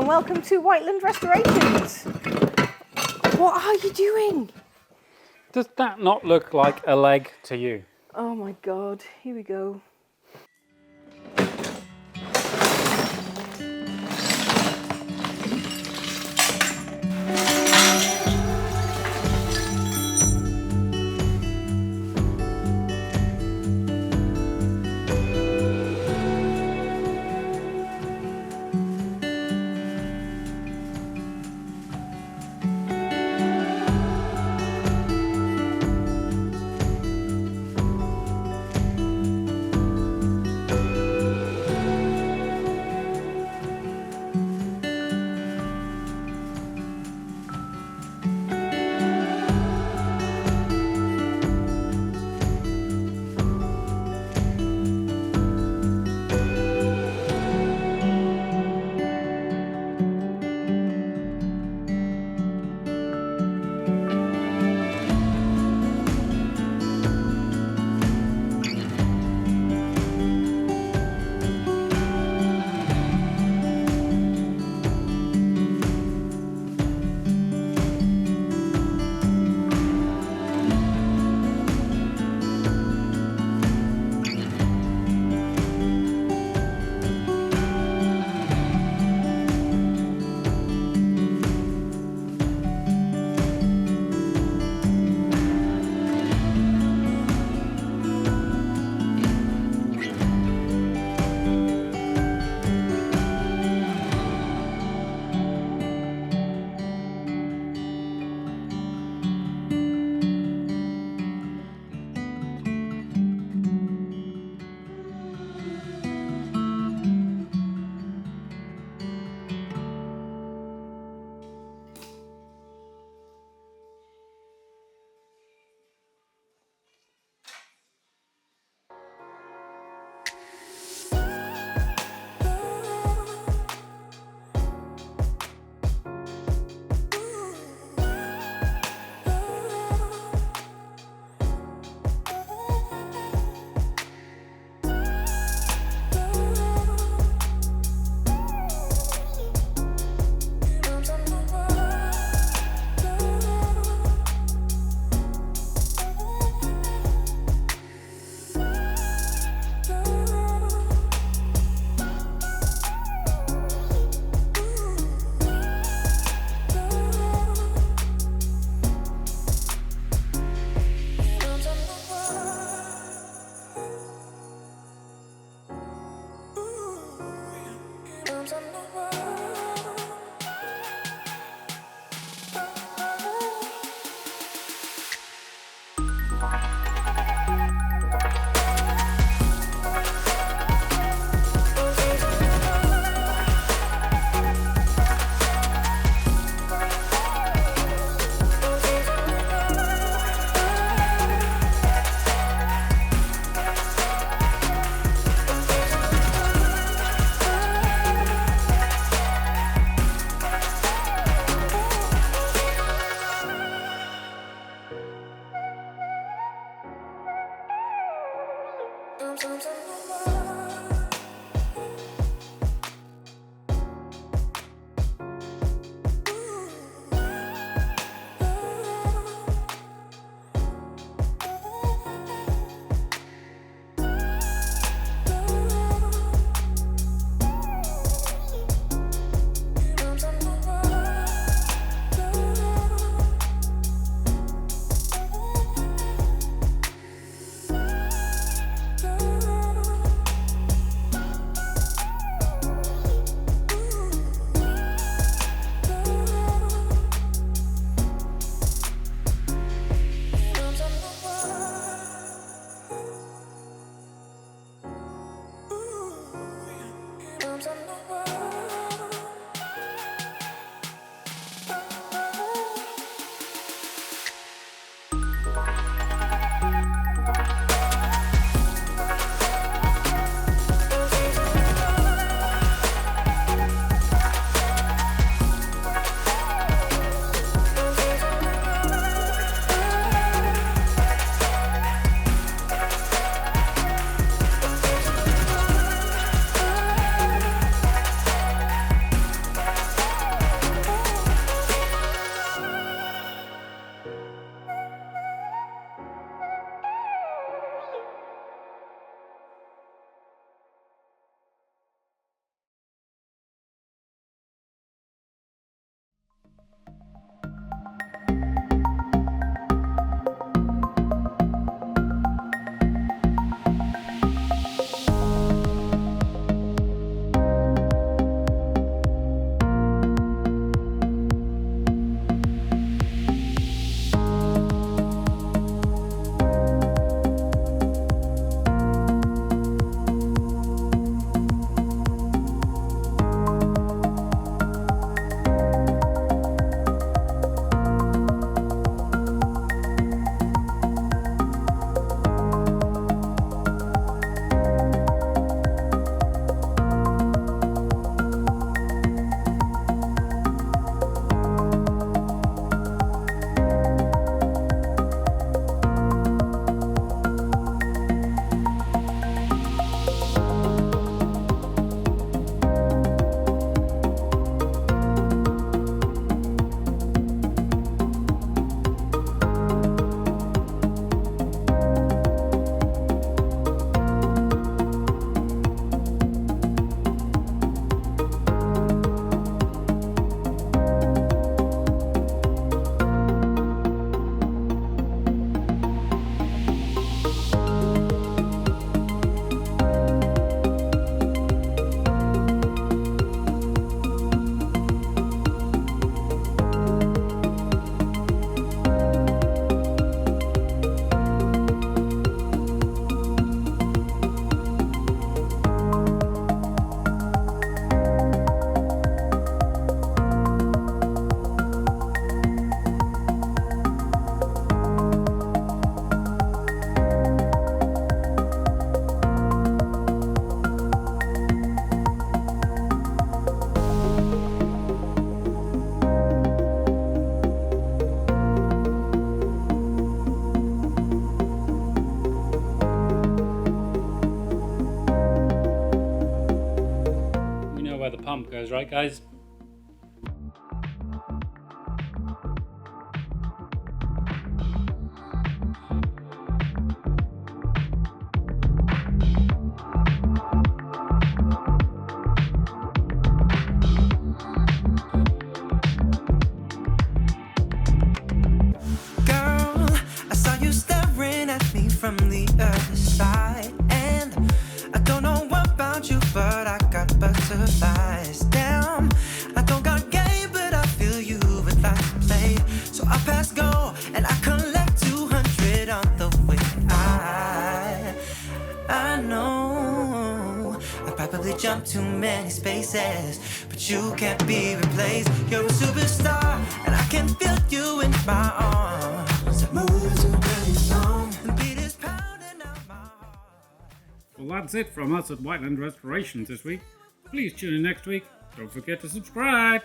and welcome to Whiteland Restorations. What are you doing? Does that not look like a leg to you? Oh my god, here we go. Sounds right, guys. Girl, I saw you staring at me from the other side, and I don't know about you, but I got butterflies. Damn, I don't got game, but I feel you would like to play. So I pass go and I collect 200 on the way. I know I probably jumped too many spaces, but you can't be replaced. You're a superstar, and I can feel you in my arms. Moves are pretty long, the beat is pounding out my heart. Well, that's it from us at Whiteland Restorations this week. Please tune in next week. Don't forget to subscribe.